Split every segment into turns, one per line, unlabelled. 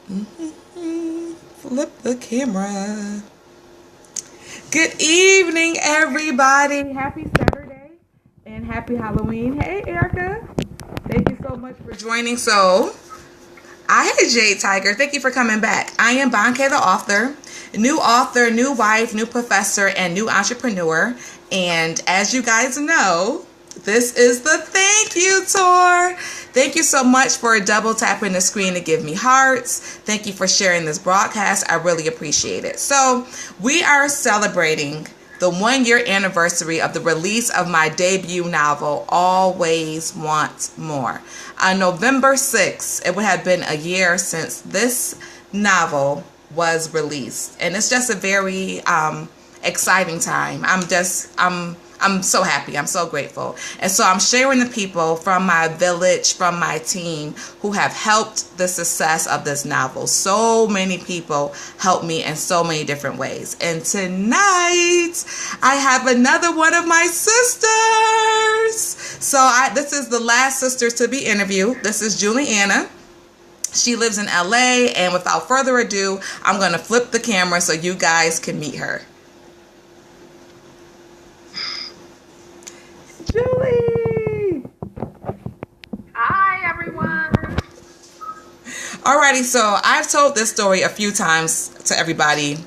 Flip the camera. Good evening, everybody. Happy Saturday and happy Halloween. Hey, Erica. Thank you so much for joining. So, hey, Jade Tiger. Thank you for coming back. I am Bonke, the author, new wife, new professor, and new entrepreneur. And as you guys know, this is the thank you tour. Thank you so much for double tapping the screen to give me hearts. Thank you for sharing this broadcast. I really appreciate it. So we are celebrating the 1-year anniversary of the release of my debut novel, Always Want More. On November 6th, it would have been a year since this novel was released. And it's just a very exciting time. I'm so happy. I'm so grateful. And so I'm sharing the people from my village, from my team who have helped the success of this novel. So many people helped me in so many different ways. And tonight I have another one of my sisters. So this is the last sister to be interviewed. This is Annah. She lives in LA. And without further ado, I'm going to flip the camera so you guys can meet her. Julie!
Hi, everyone.
Alrighty, so I've told this story a few times to everybody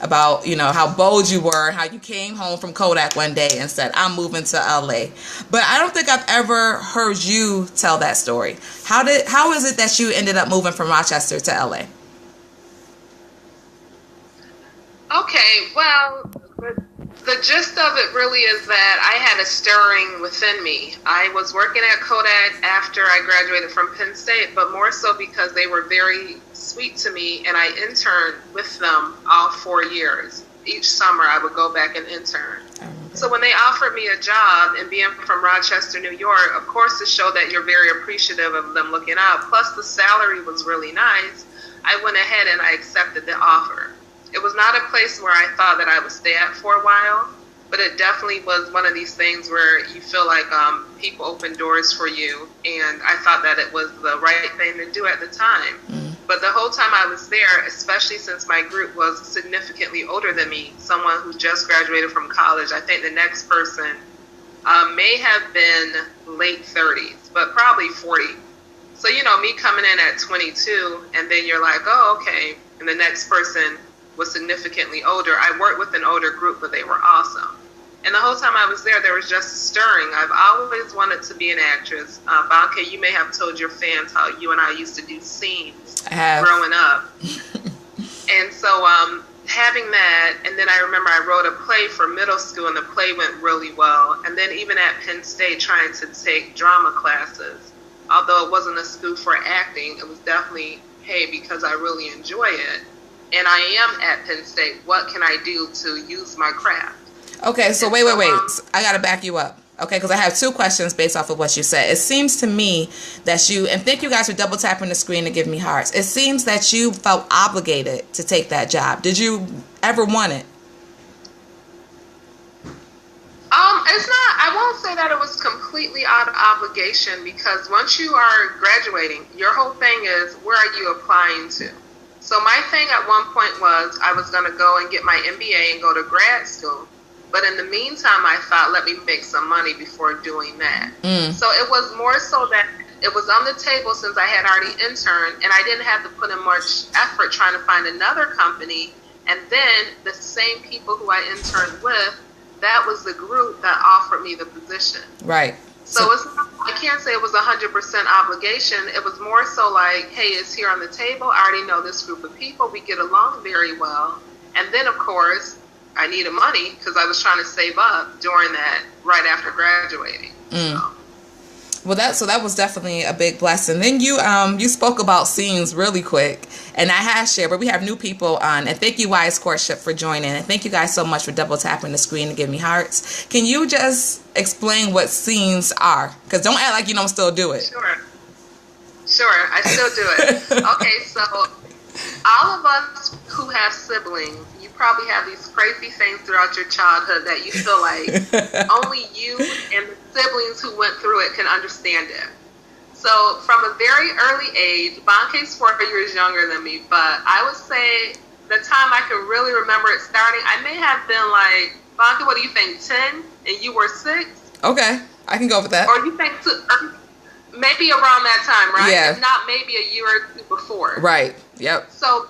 about, how bold you were, how you came home from Kodak one day and said, I'm moving to LA. But I don't think I've ever heard you tell that story. How is it that you ended up moving from Rochester to LA?
Okay, well, the gist of it really is that I had a stirring within me. I was working at Kodak after I graduated from Penn State, but more so because they were very sweet to me, and I interned with them all 4 years. Each summer I would go back and intern. So when they offered me a job, and being from Rochester, New York, of course to show that you're very appreciative of them looking out, plus the salary was really nice, I went ahead and I accepted the offer. It was not a place where I thought that I would stay at for a while, but it definitely was one of these things where you feel like people open doors for you, and I thought that it was the right thing to do at the time. But the whole time I was there, especially since my group was significantly older than me, someone who just graduated from college, I think the next person may have been late 30s, but probably 40. So, me coming in at 22, and then you're like, oh, okay, and the next person was significantly older. I worked with an older group, but they were awesome. And the whole time I was there was just stirring. I've always wanted to be an actress. Bonke, you may have told your fans how you and I used to do scenes growing up. And so having that, and then I remember I wrote a play for middle school, and the play went really well. And then even at Penn State, trying to take drama classes, although it wasn't a school for acting, it was definitely, hey, because I really enjoy it. And I am at Penn State. What can I do to use my craft?
Okay, so wait. I got to back you up. Okay, because I have two questions based off of what you said. It seems to me that and thank you guys for double tapping the screen to give me hearts. It seems that you felt obligated to take that job. Did you ever want it?
It's not, I won't say that it was completely out of obligation, because once you are graduating, your whole thing is, where are you applying to? So my thing at one point was I was going to go and get my MBA and go to grad school. But in the meantime, I thought, let me make some money before doing that. So it was more so that it was on the table since I had already interned, and I didn't have to put in much effort trying to find another company. And then the same people who I interned with, that was the group that offered me the position.
Right.
So I can't say it was 100% obligation. It was more so like, hey, it's here on the table. I already know this group of people. We get along very well. And then, of course, I needed money because I was trying to save up during that, right after graduating. So.
Well, that was definitely a big blessing. Then you spoke about scenes really quick, and I have shared, but we have new people on. And thank you, Wise Courtship, for joining. And thank you guys so much for double tapping the screen to give me hearts. Can you just explain what scenes are? Because don't act like you don't still do it.
Sure, I still do it. Okay, so all of us who have siblings, you probably have these crazy things throughout your childhood that you feel like only you and the siblings who went through it can understand it. So from a very early age, Bonke's 4 years younger than me, but I would say the time I can really remember it starting, I may have been like, Bonke, what do you think, 10? And you were 6?
Okay, I can go with that.
Or you think maybe around that time, right?
Yeah.
If not, maybe a year or two before.
Right, yep.
So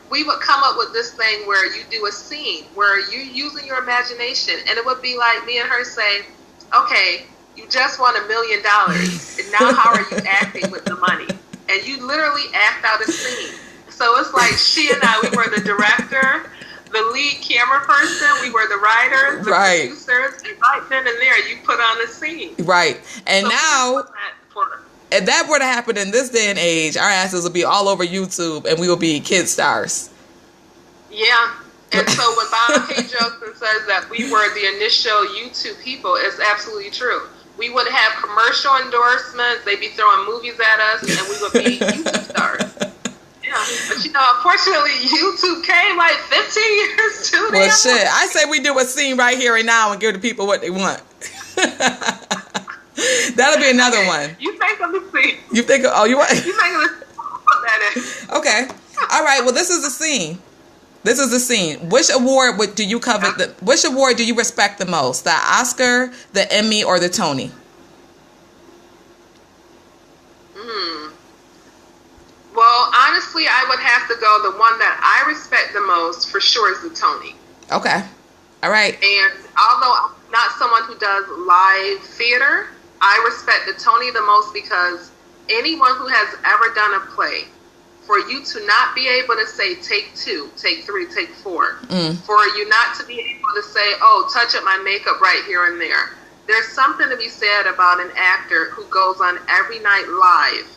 we would come up with this thing where you do a scene where you're using your imagination, and it would be like me and her say, okay, you just won $1 million, and now how are you acting with the money? And you literally act out a scene. So it's like she and I, we were the director, the lead camera person, we were the writers, the producers, and right then and there, you put on a scene.
Right. And so now, if that were to happen in this day and age, our asses would be all over YouTube, and we would be kid stars.
Yeah. And so when Bonke jokes and says that we were the initial YouTube people, it's absolutely true. We would have commercial endorsements, they'd be throwing movies at us, and we would be YouTube stars. Yeah. But you know, unfortunately, YouTube came like 15 years too late.
Well, shit, I say we do a scene right here and now and give the people what they want. That'll be another one.
You think of the scene.
You think of, you want?
You think of the scene. Put that in.
Okay. All right. Well, this is the scene. This is the scene. Which award do you covet? Which award do you respect the most? The Oscar, the Emmy, or the Tony?
Well, honestly, I would have to go. The one that I respect the most, for sure, is the Tony.
Okay. All right.
And although I'm not someone who does live theater, I respect the Tony the most because anyone who has ever done a play, for you to not be able to say take 2, take 3, take 4, for you not to be able to say, oh, touch up my makeup right here and there. There's something to be said about an actor who goes on every night live.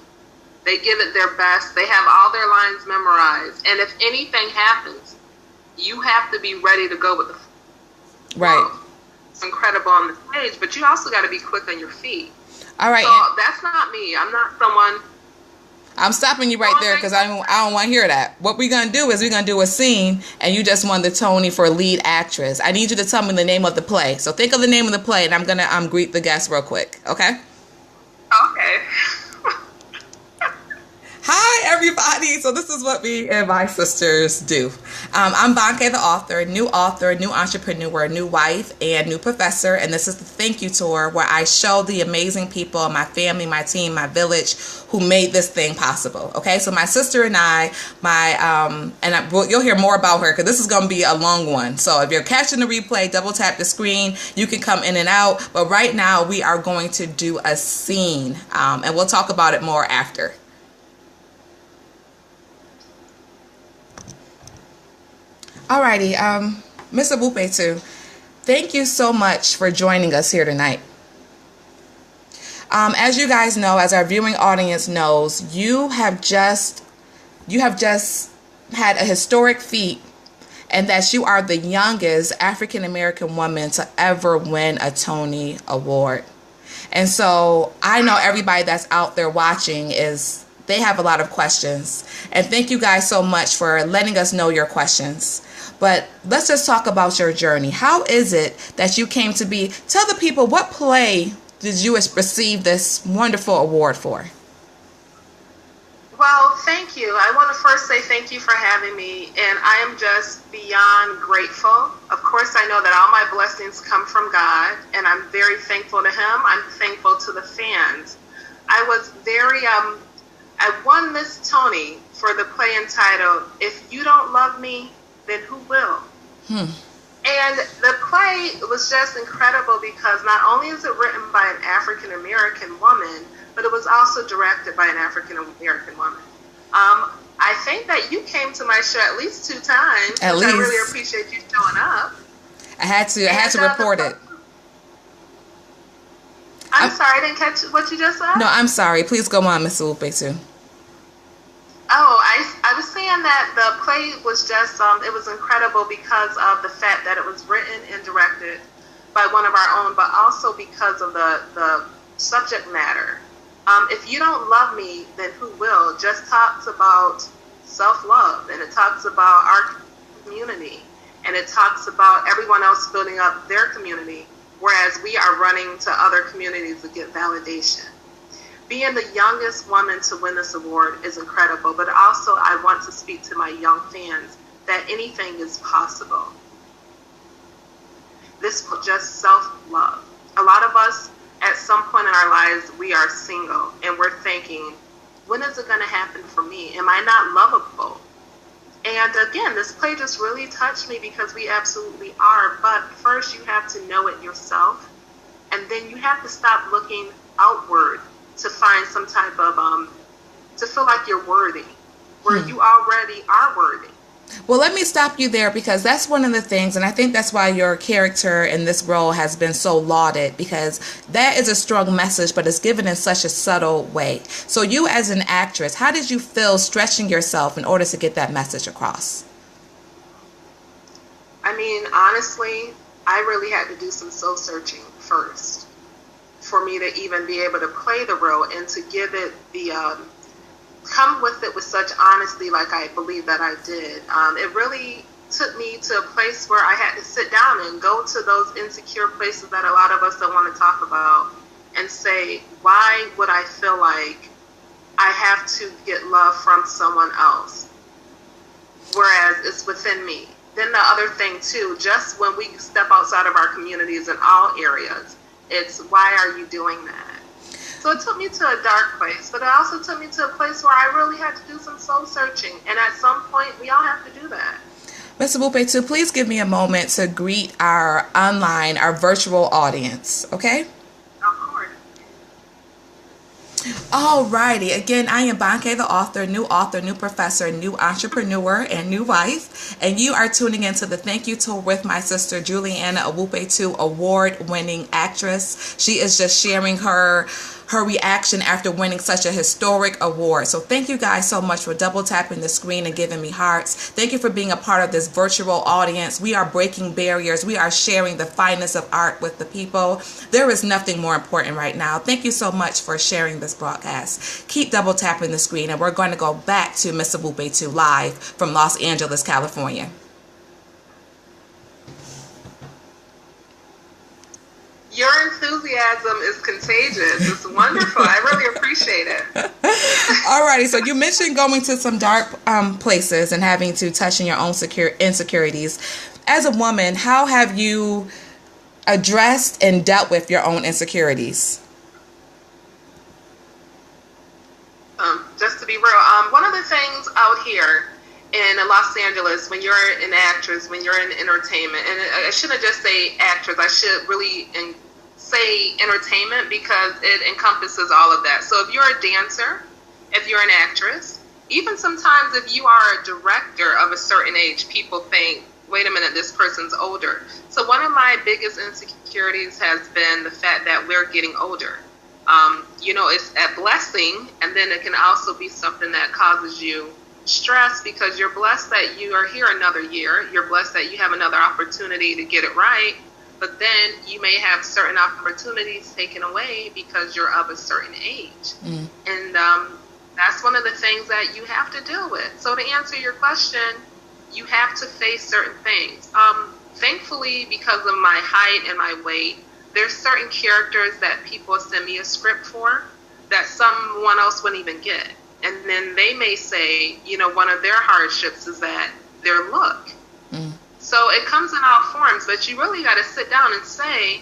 They give it their best. They have all their lines memorized. And if anything happens, you have to be ready to go with the
right.
It's incredible on the stage, but you also got to be quick on your feet.
All right.
So that's not me. I'm not someone.
I'm stopping you right there because I don't want to hear that. What we're going to do is we're going to do a scene, and you just won the Tony for lead actress. I need you to tell me the name of the play. So think of the name of the play, and I'm going to greet the guests real quick. Okay?
Okay.
Hi, everybody. So this is what me and my sisters do. I'm Bonke, the author, new entrepreneur, new wife, and new professor. And this is the thank you tour where I show the amazing people, my family, my team, my village, who made this thing possible. Okay, so my sister and I, you'll hear more about her because this is going to be a long one. So if you're catching the replay, double tap the screen. You can come in and out. But right now we are going to do a scene, and we'll talk about it more after. Alrighty, Ms. Abupetu, thank you so much for joining us here tonight. As you guys know, as our viewing audience knows, you have just had a historic feat, and that you are the youngest African American woman to ever win a Tony Award. And so I know everybody that's out there watching they have a lot of questions. And thank you guys so much for letting us know your questions. But let's just talk about your journey. How is it that you came to be? Tell the people, what play did you receive this wonderful award for?
Well, thank you. I want to first say thank you for having me. And I am just beyond grateful. Of course, I know that all my blessings come from God. And I'm very thankful to Him. I'm thankful to the fans. I was I won this Tony for the play entitled, If You Don't Love Me, Then Who Will? And the play was just incredible because not only is it written by an African American woman, but it was also directed by an African American woman. I think that you came to my show at least 2 times.
At least.
I really appreciate you showing up.
I had to report it.
I'm sorry, I didn't catch what you just said.
No, I'm sorry. Please go on, Ms. Upetu.
Oh, I was saying that the play was just, it was incredible because of the fact that it was written and directed by one of our own, but also because of the subject matter. If You Don't Love Me, Then Who Will? Just talks about self-love, and it talks about our community, and it talks about everyone else building up their community, whereas we are running to other communities to get validation. being the youngest woman to win this award is incredible, but also I want to speak to my young fans that anything is possible. This is just self-love. A lot of us, at some point in our lives, we are single, and we're thinking, when is it going to happen for me? Am I not lovable? And again, this play just really touched me because we absolutely are. But first, you have to know it yourself, and then you have to stop looking outward to find some type of to feel like you're worthy, where you already are worthy.
Well, let me stop you there, because that's one of the things, and I think that's why your character in this role has been so lauded, because that is a strong message, but it's given in such a subtle way. So you as an actress, how did you feel stretching yourself in order to get that message across?
I mean, honestly, I really had to do some soul searching first for me to even be able to play the role and to give it the come with it with such honesty like I believe that I did. It really took me to a place where I had to sit down and go to those insecure places that a lot of us don't want to talk about and say, why would I feel like I have to get love from someone else, whereas it's within me? Then the other thing too, just when we step outside of our communities in all areas, it's why are you doing that? So it took me to a dark place, but it also took me to a place where I really had to do some soul searching. And at some point, we all have to do that.
Ms. Owupe, please give me a moment to greet our virtual audience, okay?
Of course.
Alrighty, again, I am Banke, the author, new professor, new entrepreneur, and new wife. And you are tuning into the Thank You Tour with my sister, Juliana Owupe, award-winning actress. She is just sharing her reaction after winning such a historic award. So thank you guys so much for double tapping the screen and giving me hearts. Thank you for being a part of this virtual audience. We are breaking barriers. We are sharing the finest of art with the people. There is nothing more important right now. Thank you so much for sharing this broadcast. Keep double tapping the screen, and we're going to go back to Ms. Owupe live from Los Angeles, California.
Your enthusiasm is contagious. It's wonderful. I really appreciate it.
Alrighty, so you mentioned going to some dark places and having to touch on your own insecurities. As a woman, how have you addressed and dealt with your own insecurities?
Just to be real, one of the things out here in Los Angeles, when you're an actress, when you're in entertainment, and I shouldn't just say actress, I should really say entertainment, because it encompasses all of that. So if you're a dancer, if you're an actress, even sometimes if you are a director of a certain age, people think, wait a minute, this person's older. So one of my biggest insecurities has been the fact that we're getting older. It's a blessing, and then it can also be something that causes you stress, because you're blessed that you are here another year. You're blessed that you have another opportunity to get it right. But then you may have certain opportunities taken away because you're of a certain age. And that's one of the things that you have to deal with. So to answer your question, you have to face certain things. Thankfully, because of my height and my weight, there's certain characters that people send me a script for that someone else wouldn't even get. And then they may say, one of their hardships is that their look. So it comes in all forms, but you really got to sit down and say,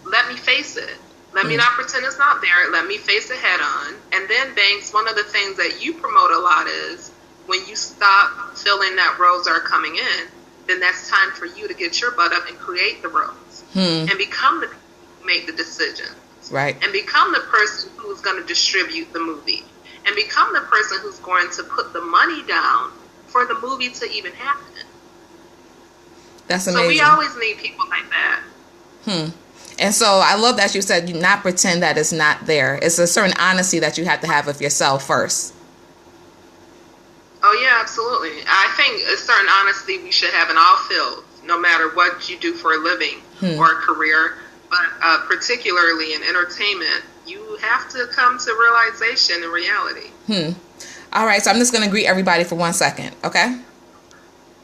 let me face it. Let me not pretend it's not there. Let me face it head on. And then, Banks, one of the things that you promote a lot is when you stop feeling that roles are coming in, then that's time for you to get your butt up and create the roles and become the people who make the decisions.
Right.
And become the person who's going to distribute the movie. And become the person who's going to put the money down for the movie to even happen.
That's amazing.
So we always need people like that.
And so I love that you said you not pretend that it's not there. It's a certain honesty that you have to have with yourself first.
Oh, yeah, absolutely. I think a certain honesty we should have in all fields, no matter what you do for a living or a career. But particularly in entertainment, you have to come to realization and reality.
All right, so I'm just going to greet everybody for 1 second, okay?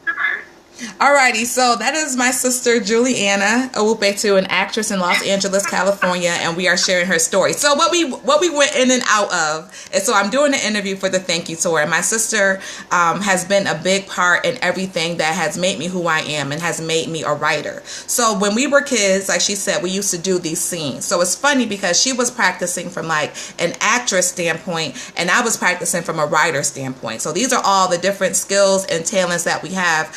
Sure.
Alrighty, so that is my sister Juliana Owupetu, an actress in Los Angeles, California, and we are sharing her story. So what we went in and out of, and so I'm doing an interview for the Thank You Tour, and my sister has been a big part in everything that has made me who I am and has made me a writer. So when we were kids, like she said, we used to do these scenes. So it's funny because she was practicing from like an actress standpoint, and I was practicing from a writer standpoint. So these are all the different skills and talents that we have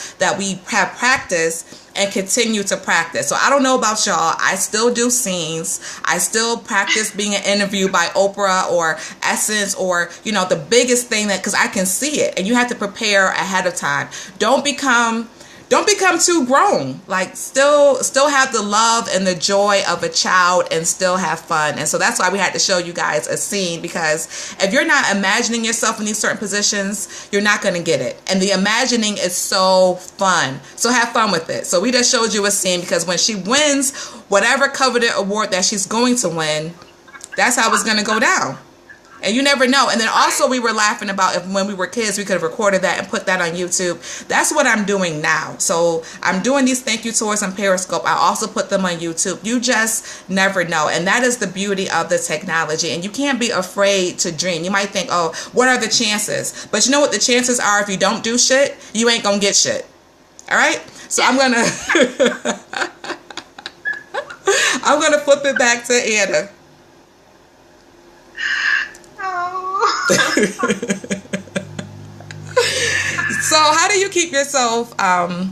practiced and continue to practice. So I don't know about y'all. I still do scenes. I still practice being an interview by Oprah or Essence or, you know, the biggest thing that, because I can see it, and you have to prepare ahead of time. Don't become too grown. Like still have the love and the joy of a child and still have fun. And so that's why we had to show you guys a scene, because if you're not imagining yourself in these certain positions, you're not going to get it. And the imagining is so fun. So have fun with it. So we just showed you a scene because when she wins whatever coveted award that she's going to win, that's how it's going to go down. And you never know. And then also we were laughing about if when we were kids, we could have recorded that and put that on YouTube. That's what I'm doing now. So I'm doing these thank you tours on Periscope. I also put them on YouTube. You just never know. And that is the beauty of the technology. And you can't be afraid to dream. You might think, oh, what are the chances? But you know what the chances are? If you don't do shit, you ain't gonna get shit. All right? So I'm gonna flip it back to Anna. So how do you keep yourself I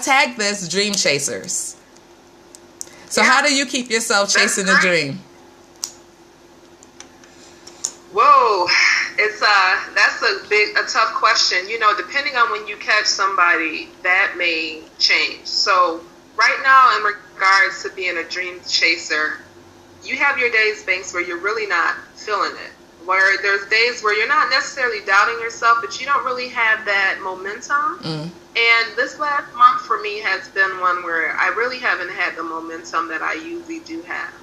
tag this dream chasers. So how do you keep yourself chasing the dream?
Whoa, it's that's a tough question. You know, depending on when you catch somebody, that may change. So right now, in regards to being a dream chaser, you have your days, Banks, where you're really not feeling it. Where there's days where you're not necessarily doubting yourself, but you don't really have that momentum. And this last month for me has been one where I really haven't had the momentum that I usually do have.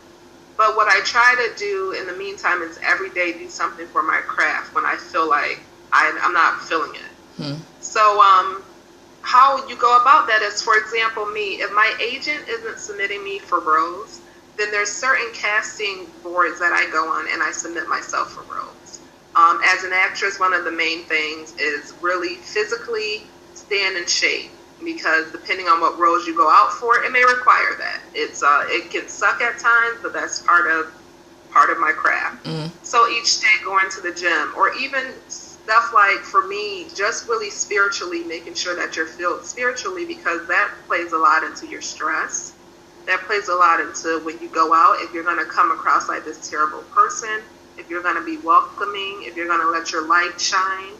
But what I try to do in the meantime is every day do something for my craft when I feel like I'm not feeling it. So how you go about that is, for example, me, if my agent isn't submitting me for roles, then there's certain casting boards that I go on and I submit myself for roles. As an actress, one of the main things is really physically staying in shape, because depending on what roles you go out for, it may require that. It can suck at times, but that's part of my craft. So each day going to the gym, or even stuff like, for me, just really spiritually making sure that you're filled spiritually, because that plays a lot into your stress. That plays a lot into when you go out, if you're going to come across like this terrible person, if you're going to be welcoming, if you're going to let your light shine.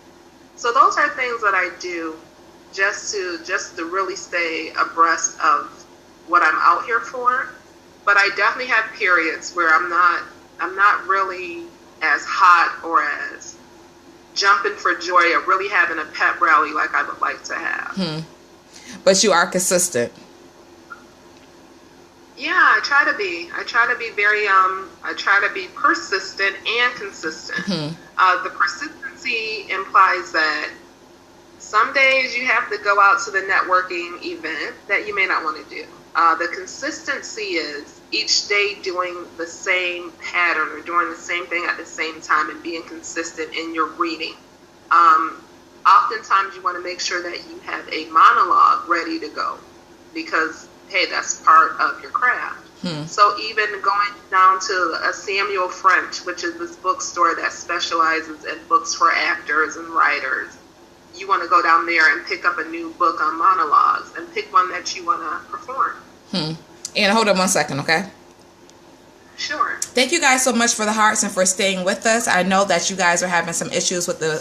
So those are things that I do just to really stay abreast of what I'm out here for. But I definitely have periods where I'm not really as hot or as jumping for joy or really having a pep rally like I would like to have.
But you are consistent.
Yeah, I try to be. I try to be persistent and consistent. The persistency implies that some days you have to go out to the networking event that you may not want to do. The consistency is each day doing the same pattern or doing the same thing at the same time and being consistent in your reading. Oftentimes you want to make sure that you have a monologue ready to go, because hey, that's part of your craft. So even going down to a Samuel French, which is this bookstore that specializes in books for actors and writers, you want to go down there and pick up a new book on monologues and pick one that you want to perform.
And hold on 1 second, okay?
Sure.
Thank you guys so much for the hearts and for staying with us. I know that you guys are having some issues with the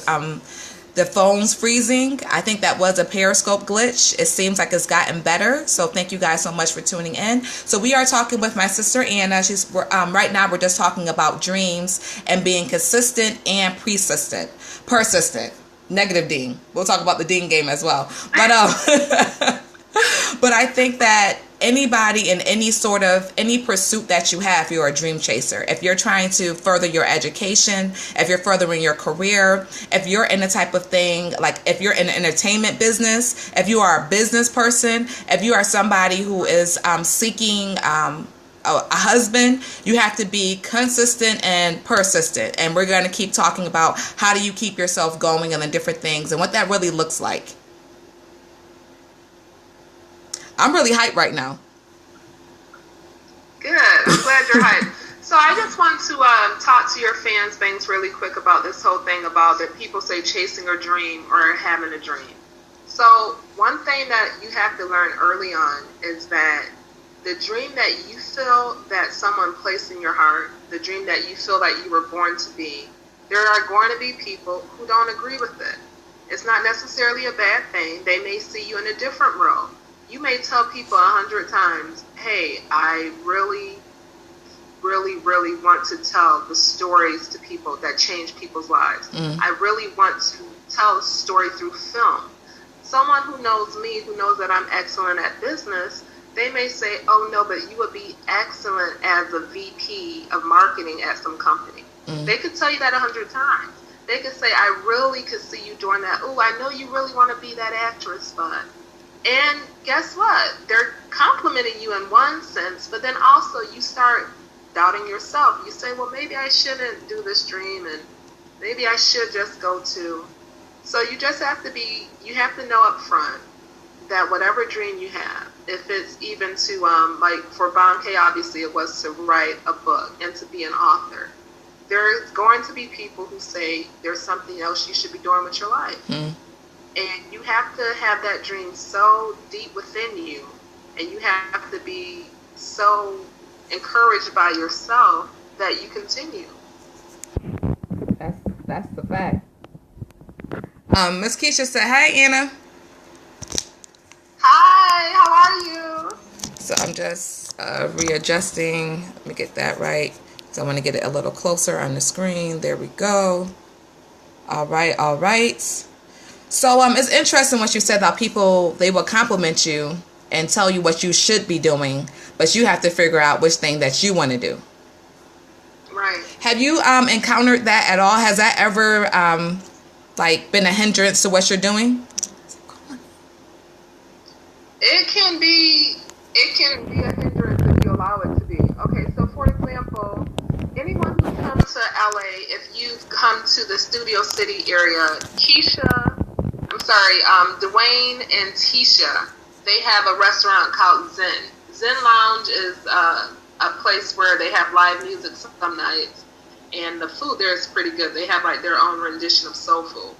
phone's freezing. I think that was a Periscope glitch. It seems like it's gotten better. So thank you guys so much for tuning in. So we are talking with my sister Anna. Right now we're just talking about dreams and being consistent and persistent. Negative Dean. We'll talk about the Dean game as well. But but I think that anybody in any pursuit that you have, you're a dream chaser. If you're trying to further your education, if you're furthering your career, if you're in the type of thing, like if you're in the entertainment business, if you are a business person, if you are somebody who is seeking a husband, you have to be consistent and persistent. And we're going to keep talking about how do you keep yourself going and the different things and what that really looks like. I'm really hyped right now.
Good. I'm glad you're hyped. So I just want to talk to your fans, Banks, really quick about this whole thing about that people say chasing a dream or having a dream. So one thing that you have to learn early on is that the dream that you feel that someone placed in your heart, the dream that you feel that you were born to be, there are going to be people who don't agree with it. It's not necessarily a bad thing. They may see you in a different role. You may tell people 100 times, hey, I really, really, really want to tell the stories to people that change people's lives. I really want to tell a story through film. Someone who knows me, who knows that I'm excellent at business, they may say, oh, no, but you would be excellent as a VP of marketing at some company. They could tell you that 100 times. They could say, I really could see you doing that. Oh, I know you really want to be that actress, but... And guess what? They're complimenting you in one sense, but then also you start doubting yourself. You say, well, maybe I shouldn't do this dream, and maybe I should just go to... So you just have to you have to know up front that whatever dream you have, if it's even to, like for Bonke, obviously it was to write a book and to be an author. There's going to be people who say there's something else you should be doing with your life. And you have to have that dream so deep within you, and you have to be so encouraged by yourself that you continue.
That's the fact. Miss Keisha said, "Hey, Anna."
Hi, how are you?
So I'm just readjusting. Let me get that right. So I want to get it a little closer on the screen. There we go. All right. So it's interesting what you said about people, they will compliment you and tell you what you should be doing, but you have to figure out which thing that you want to do.
Right.
Have you encountered that at all? Has that ever been a hindrance to what you're doing?
It can be a hindrance if you allow it to be. Okay, so for example, anyone who comes to LA, if you come to the Studio City area, Dwayne and Tisha, they have a restaurant called Zen. Zen Lounge is a place where they have live music some nights, and the food there is pretty good. They have like their own rendition of soul food.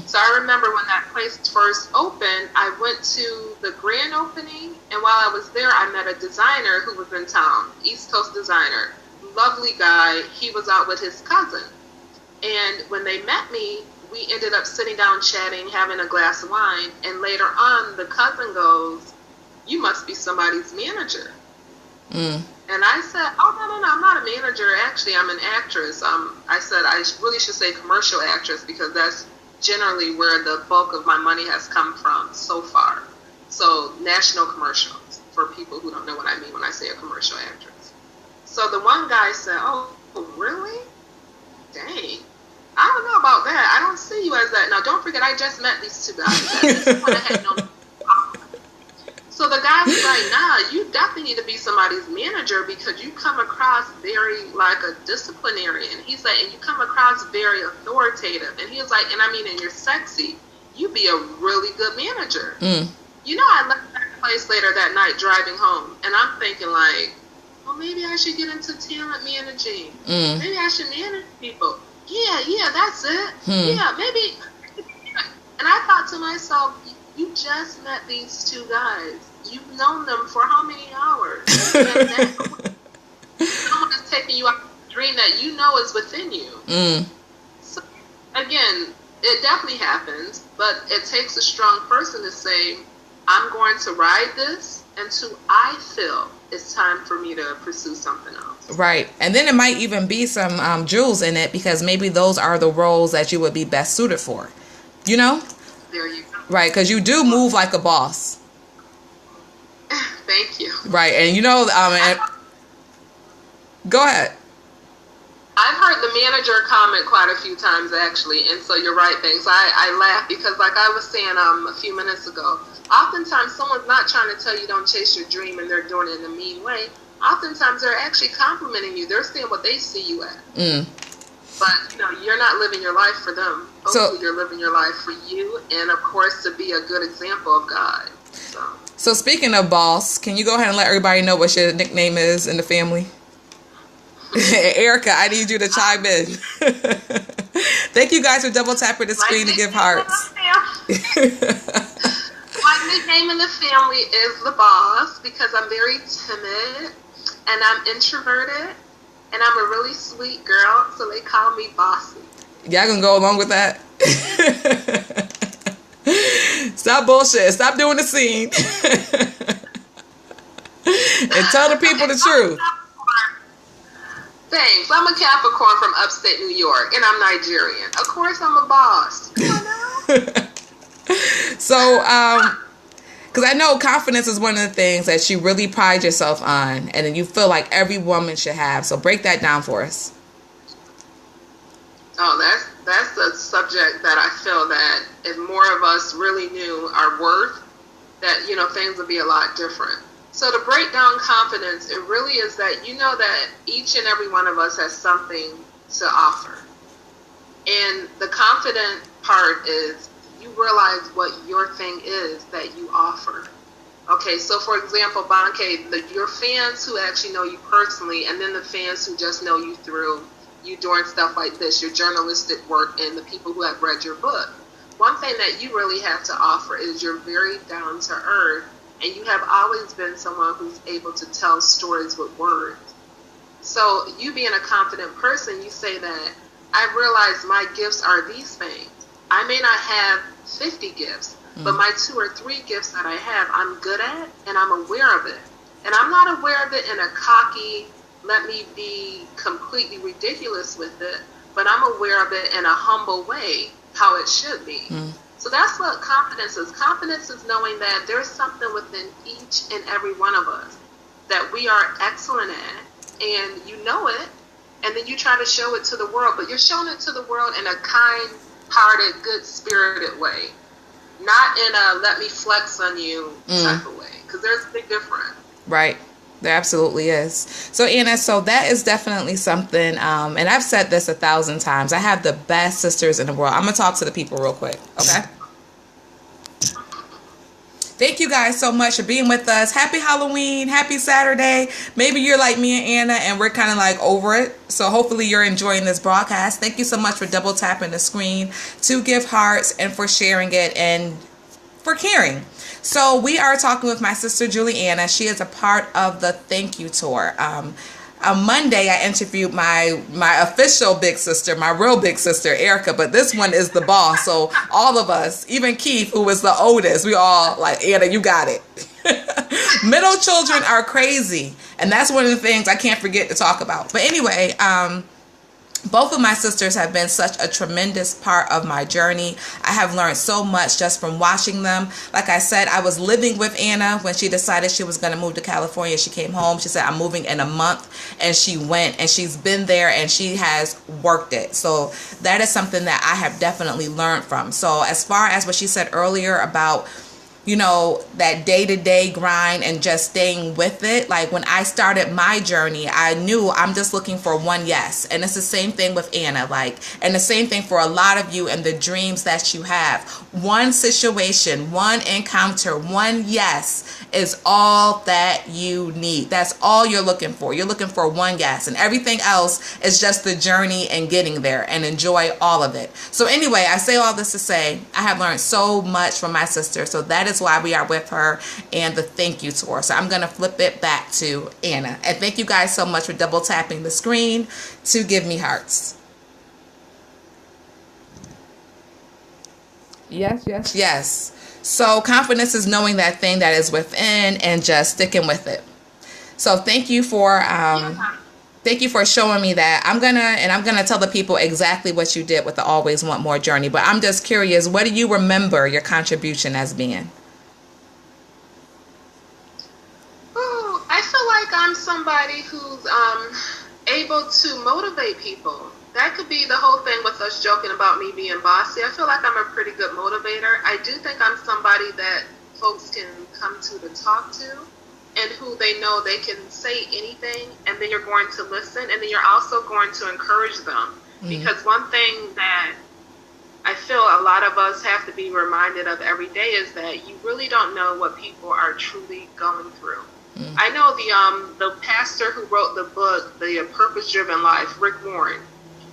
So I remember when that place first opened, I went to the grand opening, and while I was there, I met a designer who was in town, East Coast designer, lovely guy. He was out with his cousin, and when they met me, we ended up sitting down chatting, having a glass of wine, and later on, the cousin goes, "You must be somebody's manager." And I said, "Oh, no, I'm not a manager. Actually, I'm an actress." I said, I really should say commercial actress, because that's generally where the bulk of my money has come from so far. So national commercials, for people who don't know what I mean when I say a commercial actress. So the one guy said, "Oh, really? Dang. I don't know about that. I don't see you as that." Now, don't forget, I just met these two guys. At this point, I had no. So the guy was like, "Nah, you definitely need to be somebody's manager, because you come across very like a disciplinarian." He's like, "And you come across very authoritative." And he was like, "And I mean, and you're sexy. You'd be a really good manager." You know, I left that place later that night driving home, and I'm thinking like, well, maybe I should get into talent managing. Maybe I should manage people. Yeah, that's it. Yeah, maybe. And I thought to myself, you just met these two guys. You've known them for how many hours? Someone is taking you out of a dream that you know is within you. So, again, it definitely happens, but it takes a strong person to say, I'm going to ride this until I feel it's time for me to pursue something else.
Right. And then it might even be some jewels in it, because maybe those are the roles that you would be best suited for. There you go. Right, because you do move like a boss.
Thank you.
Right, and and go ahead.
I've heard the manager comment quite a few times, actually, and so you're right, thanks. I laugh because, like I was saying a few minutes ago, oftentimes someone's not trying to tell you don't chase your dream and they're doing it in a mean way. Oftentimes they're actually complimenting you. They're saying what they see you at. But, you're not living your life for them. Hopefully you're living your life for you and, of course, to be a good example of God.
So speaking of boss, can you go ahead and let everybody know what your nickname is in the family? Erica, I need you to chime in. Thank you guys for double tapping the screen to give hearts.
My nickname in the family is the boss because I'm very timid and I'm introverted and I'm a really sweet girl, so they call me Bossy.
Y'all gonna go along with that? Stop bullshit. Stop doing the scene. And tell the people the truth.
Thanks. I'm a Capricorn from upstate New York, and I'm Nigerian. Of course, I'm a boss.
So, because I know confidence is one of the things that you really pride yourself on, and then you feel like every woman should have. So break that down for us.
Oh, that's a subject that I feel that if more of us really knew our worth, that, things would be a lot different. So to break down confidence, it really is that that each and every one of us has something to offer. And the confident part is you realize what your thing is that you offer. Okay, so for example, Bonke, your fans who actually know you personally, and then the fans who just know you through you doing stuff like this, your journalistic work, and the people who have read your book. One thing that you really have to offer is you're very down to earth. And you have always been someone who's able to tell stories with words. So you being a confident person, you say that, I realize my gifts are these things. I may not have 50 gifts, but my 2 or 3 gifts that I have, I'm good at, and I'm aware of it. And I'm not aware of it in a cocky, let me be completely ridiculous with it, but I'm aware of it in a humble way, how it should be. So that's what confidence is. Confidence is knowing that there's something within each and every one of us that we are excellent at, and you know it, and then you try to show it to the world, but you're showing it to the world in a kind-hearted, good-spirited way, not in a let me flex on you type of way, because there's a big difference.
Right. There absolutely is. So Anna, so that is definitely something, and I've said this 1,000 times. I have the best sisters in the world. I'm going to talk to the people real quick, okay? Thank you guys so much for being with us. Happy Halloween. Happy Saturday. Maybe you're like me and Anna, and we're kind of like over it. So hopefully you're enjoying this broadcast. Thank you so much for double tapping the screen to give hearts and for sharing it and for caring. So we are talking with my sister Juliana. She is a part of the Thank You Tour. On Monday, I interviewed my official big sister, my real big sister, Erica, but this one is the boss. So all of us, even Keith, who was the oldest, we all like, Anna, you got it. Middle children are crazy. And that's one of the things I can't forget to talk about. But anyway, both of my sisters have been such a tremendous part of my journey. I have learned so much just from watching them. Like I said, I was living with Anna when she decided she was going to move to California. She came home. She said, I'm moving in a month. And she went, and she's been there, and she has worked it. So that is something that I have definitely learned from. So as far as what she said earlier about, that day-to-day grind and just staying with it. Like when I started my journey, I knew I'm just looking for one yes. And it's the same thing with Anna, and the same thing for a lot of you and the dreams that you have. One situation, one encounter, one yes is all that you need. That's all you're looking for. You're looking for one yes, and everything else is just the journey and getting there, and enjoy all of it. So anyway, I say all this to say I have learned so much from my sister. So that is why we are with her and the Thank You Tour. So I'm going to flip it back to Anna. And thank you guys so much for double tapping the screen to give me hearts. Yes, yes, yes. So confidence is knowing that thing that is within and just sticking with it. So thank you for showing me that. I'm gonna tell the people exactly what you did with the Always Want More journey. But I'm just curious, what do you remember your contribution as being?
able to motivate people. That could be the whole thing with us joking about me being bossy. I feel like I'm a pretty good motivator. I do think I'm somebody that folks can come to talk to, and who they know they can say anything, and then you're going to listen, and then you're also going to encourage them. Because one thing that I feel a lot of us have to be reminded of every day is that you really don't know what people are truly going through. I know the pastor who wrote the book, The Purpose Driven Life, Rick Warren,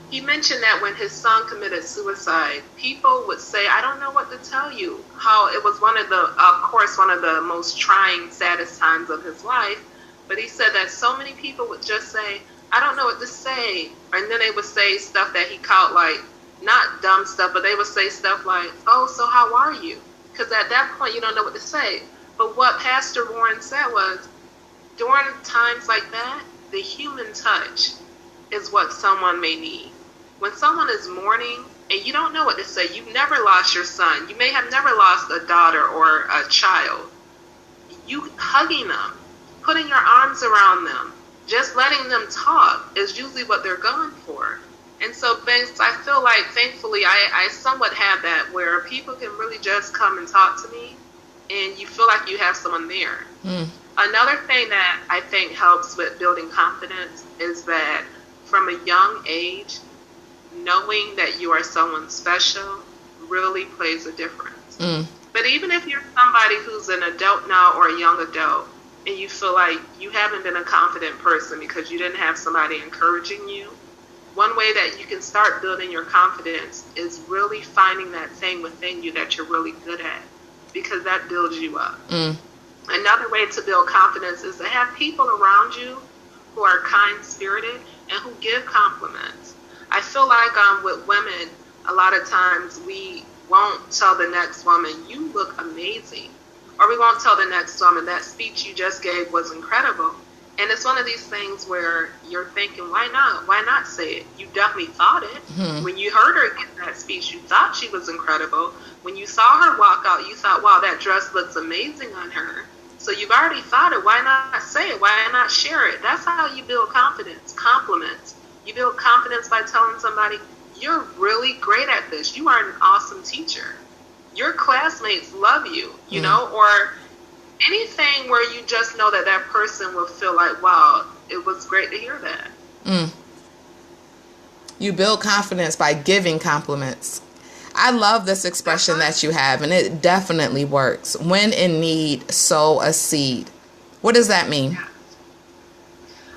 he mentioned that when his son committed suicide, people would say, I don't know what to tell you. How it was one of the most trying, saddest times of his life. But he said that so many people would just say, I don't know what to say. And then they would say stuff that he called, like, not dumb stuff, but they would say stuff like, oh, so how are you? Because at that point, you don't know what to say. But what Pastor Warren said was, during times like that, the human touch is what someone may need. When someone is mourning and you don't know what to say, you've never lost your son, you may have never lost a daughter or a child, you hugging them, putting your arms around them, just letting them talk is usually what they're going for. And so I feel like, thankfully, I somewhat have that, where people can really just come and talk to me, and you feel like you have someone there. Another thing that I think helps with building confidence is that from a young age, knowing that you are someone special really plays a difference. But even if you're somebody who's an adult now or a young adult, and you feel like you haven't been a confident person because you didn't have somebody encouraging you, one way that you can start building your confidence is really finding that thing within you that you're really good at, because that builds you up. Another way to build confidence is to have people around you who are kind-spirited and who give compliments. I feel like with women, a lot of times we won't tell the next woman, you look amazing. Or we won't tell the next woman, that speech you just gave was incredible. And it's one of these things where you're thinking, why not? Why not say it? You definitely thought it. When you heard her give that speech, you thought she was incredible. When you saw her walk out, you thought, wow, that dress looks amazing on her. So you've already thought it. Why not say it? Why not share it? That's how you build confidence. Compliments. You build confidence by telling somebody, you're really great at this. You are an awesome teacher. Your classmates love you, you know, or anything where you just know that that person will feel like, wow, it was great to hear that.
You build confidence by giving compliments. I love this expression that you have, and it definitely works. When in need, sow a seed. What does that mean?
Yeah.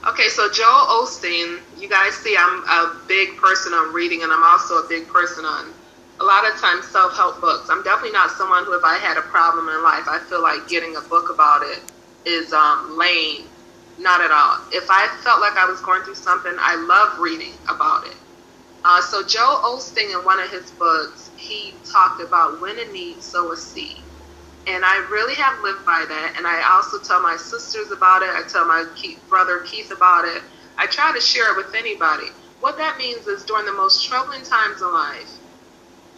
Okay, so Joel Osteen, you guys see I'm a big person on reading, and I'm also a big person on, a lot of times, self-help books. I'm definitely not someone who, if I had a problem in life, I feel like getting a book about it is lame. Not at all. If I felt like I was going through something, I love reading about it. So Joel Osteen, in one of his books, he talked about when in need, sow a seed. And I really have lived by that. And I also tell my sisters about it. I tell my brother Keith about it. I try to share it with anybody. What that means is during the most troubling times in life,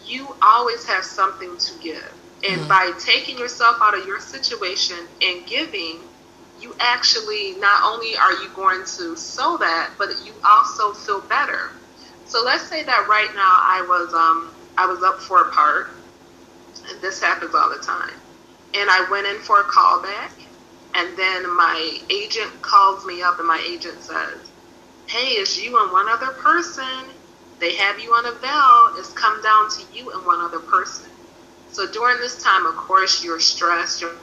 you always have something to give. And by taking yourself out of your situation and giving, you actually, not only are you going to sow that, but you also feel better. So let's say that right now I was up for a part, and this happens all the time. And I went in for a callback, and then my agent calls me up, and my agent says, hey, it's you and one other person. They have you on a bell. It's come down to you and one other person. So during this time, of course, you're stressed, you're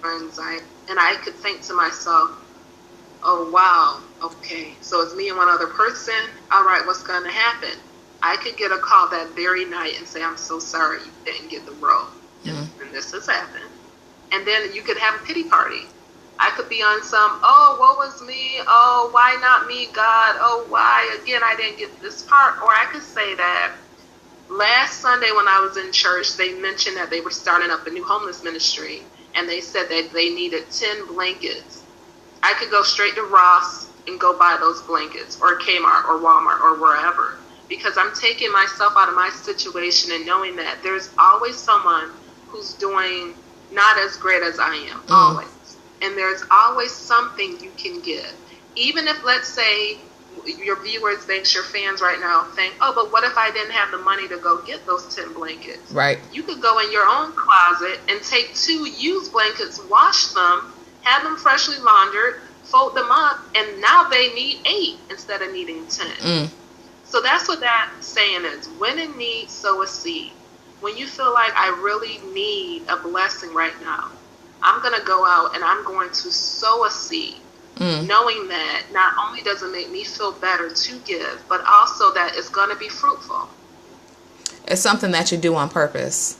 anxiety. And I could think to myself, oh, wow, okay, so it's me and one other person. All right, what's going to happen? I could get a call that very night and say, I'm so sorry you didn't get the role. And this has happened. And then you could have a pity party. I could be on some, oh, what was me? Oh, why not me, God? Oh, why? Again, I didn't get this part. Or I could say that last Sunday when I was in church, they mentioned that they were starting up a new homeless ministry. And they said that they needed 10 blankets. I could go straight to Ross and go buy those blankets, or Kmart or Walmart or wherever. Because I'm taking myself out of my situation and knowing that there's always someone who's doing not as great as I am, always. And there's always something you can give. Even if, let's say, your viewers, thanks your fans right now, think, oh, but what if I didn't have the money to go get those 10 blankets?
Right.
You could go in your own closet and take 2 used blankets, wash them, have them freshly laundered, fold them up, and now they need 8 instead of needing 10. So that's what that saying is. When in need, sow a seed. When you feel like I really need a blessing right now, I'm going to go out and I'm going to sow a seed, knowing that not only does it make me feel better to give, but also that it's going to be fruitful.
It's something that you do on purpose.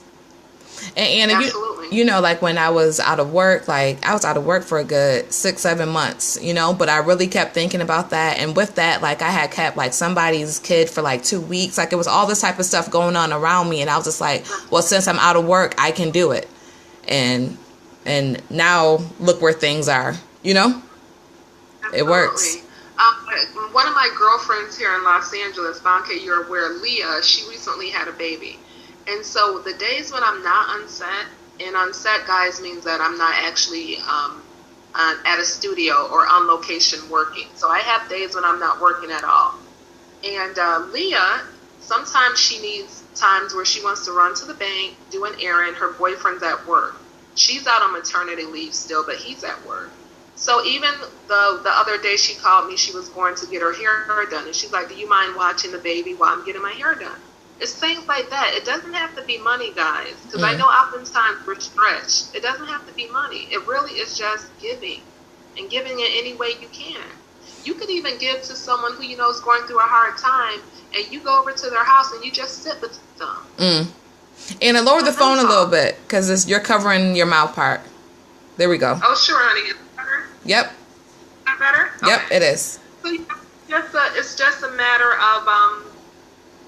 And
Absolutely.
you know, like when I was out of work, like I was out of work for a good 6-7 months, you know, but I really kept thinking about that. And with that, like I had kept like somebody's kid for like 2 weeks. Like it was all this type of stuff going on around me. And I was just like, well, since I'm out of work, I can do it. And now look where things are, you know.
Absolutely.
It works.
One of my girlfriends here in Los Angeles, Banca, you're aware, Leah, she recently had a baby. And so the days when I'm not on set, and on set, guys, means that I'm not actually at a studio or on location working. So I have days when I'm not working at all. And Leah, sometimes she needs times where she wants to run to the bank, do an errand. Her boyfriend's at work. She's out on maternity leave still, but he's at work. So even the other day she called me, she was going to get her hair done. And she's like, do you mind watching the baby while I'm getting my hair done? It's things like that. It doesn't have to be money, guys, because I know oftentimes we're stretched. It doesn't have to be money. It really is just giving, and giving it any way you can. You could even give to someone who you know is going through a hard time, and you go over to their house and you just sit with them.
And I lower the phone a little bit because you're covering your mouth part. There we go.
Oh, sure, honey. Is it better?
Yep.
Is that better?
Yep,
Okay.
it is.
So it's just a matter of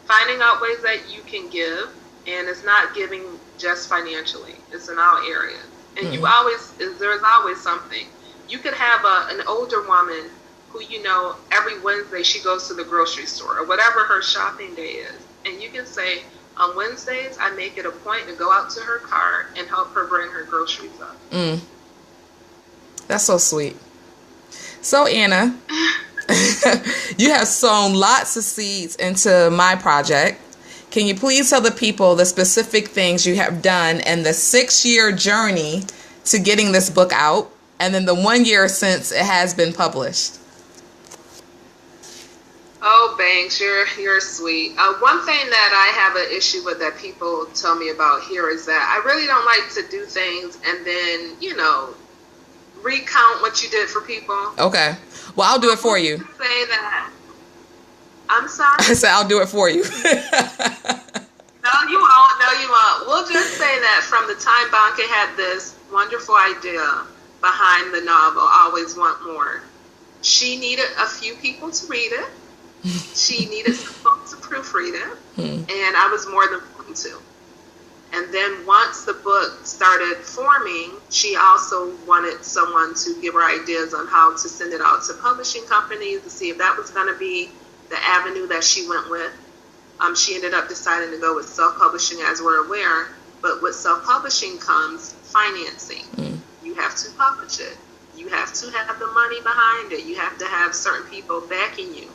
finding out ways that you can give, and it's not giving just financially. It's in all areas. And there's always something. You could have an older woman who, you know, every Wednesday she goes to the grocery store or whatever her shopping day is. And you can say, on Wednesdays, I make it a point to go out to her car and help her bring her groceries up.
That's so sweet. So, Anna, you have sown lots of seeds into my project. Can you please tell the people the specific things you have done and the 6-year journey to getting this book out, and then the 1 year since it has been published?
Oh, Banks, you're sweet. One thing that I have an issue with that people tell me about here is that I really don't like to do things and then, you know, recount what you did for people.
Okay. Well, I'll do it for you.
Say that. I'm sorry?
I said I'll do it for you.
No, you won't. No, you won't. We'll just say that from the time Banca had this wonderful idea behind the novel, Always Want More, she needed a few people to read it. She needed some folks to proofread it. And I was more than willing to. And then once the book started forming, she also wanted someone to give her ideas on how to send it out to publishing companies to see if that was going to be the avenue that she went with. She ended up deciding to go with self-publishing, as we're aware. But with self-publishing comes financing. You have to publish it. You have to have the money behind it. You have to have certain people backing you.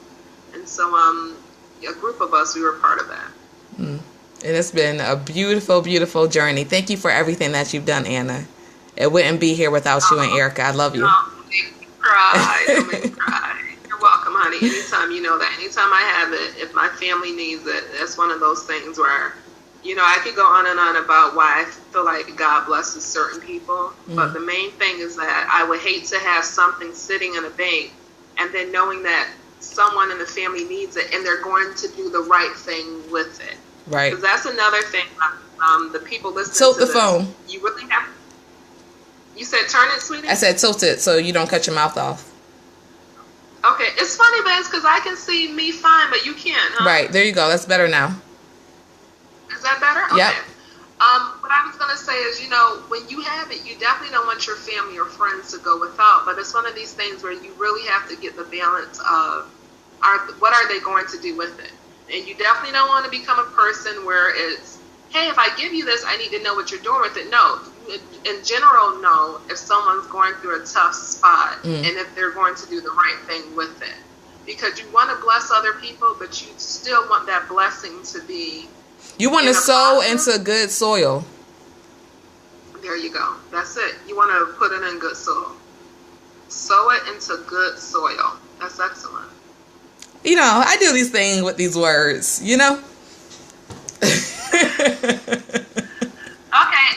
And so a group of us, we were part of that.
And it's been a beautiful, beautiful journey. Thank you for everything that you've done, Anna. It wouldn't be here without you and Erica. I love you.
Don't make me cry. Don't make me cry. You're welcome, honey. Anytime, you know that. Anytime I have it, if my family needs it, that's one of those things where, you know, I could go on and on about why I feel like God blesses certain people. But the main thing is that I would hate to have something sitting in a bank and then knowing that someone in the family needs it and they're going to do the right thing with it.
Right.
Because that's another thing. The people listening
tilt
to
the
this,
phone.
You really have. You said turn it, sweetie?
I said tilt it so you don't cut your mouth off.
Okay. It's funny, Bess, because I can see me fine, but you can't, huh?
Right. There you go. That's better now.
Is that better? Okay.
Yep.
What I was going to say is, you know, when you have it, you definitely don't want your family or friends to go without. But it's one of these things where you really have to get the balance of what are they going to do with it? And you definitely don't want to become a person where it's, hey, if I give you this, I need to know what you're doing with it. No. In general, know if someone's going through a tough spot and if they're going to do the right thing with it. because you want to bless other people, but you still want that blessing to be.
You want to sow into good soil.
There you go. That's it. You want to put it in good soil. Sow it into good soil. That's excellent.
You know, I do these things with these words, you know?
Okay,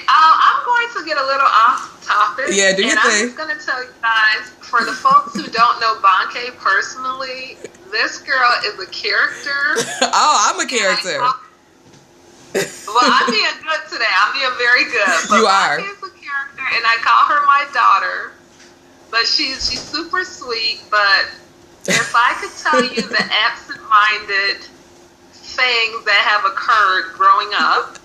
I'm going to get a little off topic.
Yeah, do your thing.
I'm just going to tell you guys, for the folks who don't know Banke personally, this girl is a character.
Oh, I'm a character.
Well, I'm being good today. I'm being very good. But
You are.
Banke is a character, and I call her my daughter. But she's super sweet. But if I could tell you the absent-minded things that have occurred growing up,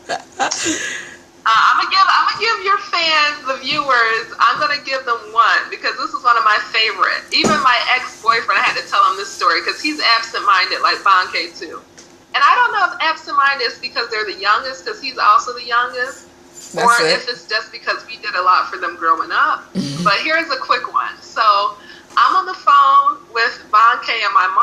I'm gonna give your fans, the viewers, I'm gonna give them one because this is one of my favorite. Even my ex-boyfriend, I had to tell him this story because he's absent-minded like Banke too. And I don't know if absent-minded is because they're the youngest, because he's also the youngest, or if it's just because we did a lot for them growing up. But here's a quick one. So I'm on the phone with Banke and my mom.